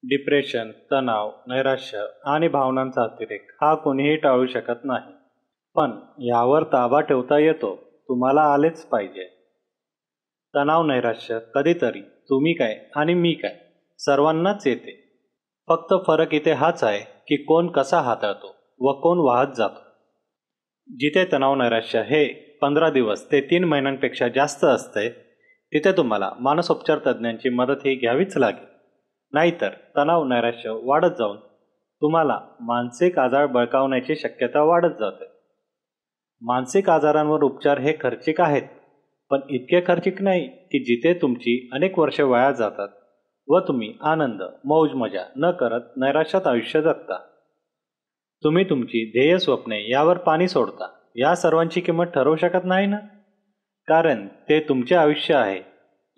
Depression, तणाव, नैराश्य आणि भावनांचा अतिरेक हा कोणीही टाळू शकत नाही. पण यावर ताबा ठेवता येतो. तुम्हाला आलेच पाहिजे. तणाव, नैराश्य कधीतरी तुम्ही काय आणि मी काय सर्वांनाच येते. फक्त फरक इथे हाच आहे की कोण कसा हाताळतो व कोण वाहत जातो. जिथे तणाव, नैराश्य हे 15 दिवस ते 3 महिन्यांपेक्षा जास्त असते तिथे तुम्हाला मानसोपचार तज्ज्ञांची मदत ही घ्यावीच लागेल. नाहीतर तणाव, नैराश्य वाढत जाऊन तुम्हाला मानसिक आजार बळकावण्याची शक्यता वाढत जाते. मानसिक आजारांवर उपचार हे खर्चिक आहेत, पण इतके खर्चिक नाही की जिथे तुमची अनेक वर्षे वाया जातात व तुम्ही आनंद, मौज मजा न करत नैराश्यात आयुष्य जगता. तुम्ही तुमची ध्येय, स्वप्ने यावर पाणी सोडता. या सर्वांची किंमत ठरवू शकत नाही ना, कारण ते तुमचे आयुष्य आहे,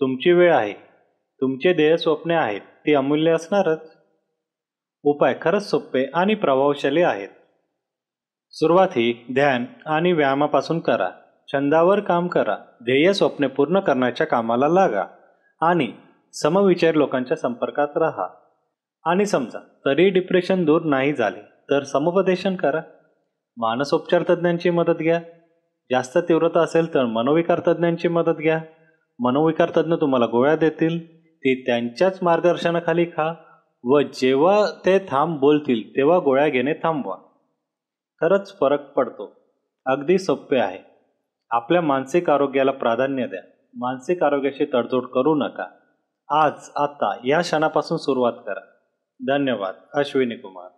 तुमची वेळ आहे, तुमचे ध्येय, स्वप्ने आहेत, ती अमूल्य असणारच. उपाय खरंच सोपे आणि प्रभावशाली आहेत. सुरुवात ही ध्यान आणि व्यायामापासून करा. छंदावर काम करा. ध्येय, स्वप्ने पूर्ण करण्याच्या कामाला लागा आणि समविचार लोकांच्या संपर्कात राहा. आणि समजा तरी डिप्रेशन दूर नाही झाले तर समुपदेशन करा. मानसोपचार तज्ज्ञांची मदत घ्या. जास्त तीव्रता असेल तर मनोविकार तज्ज्ञांची मदत घ्या. मनोविकार तज्ज्ञ तुम्हाला गोळ्या देतील, ती त्यांच्याच मार्गदर्शनाखाली खा व जेव्हा ते थांब बोलतील तेव्हा गोळ्या घेणे थांबवा. खरंच फरक पडतो. अगदी सोपे आहे. आपल्या मानसिक आरोग्याला प्राधान्य द्या. मानसिक आरोग्याशी तडजोड करू नका. आज, आता, या क्षणापासून सुरुवात करा. धन्यवाद. अश्विनी कुमार.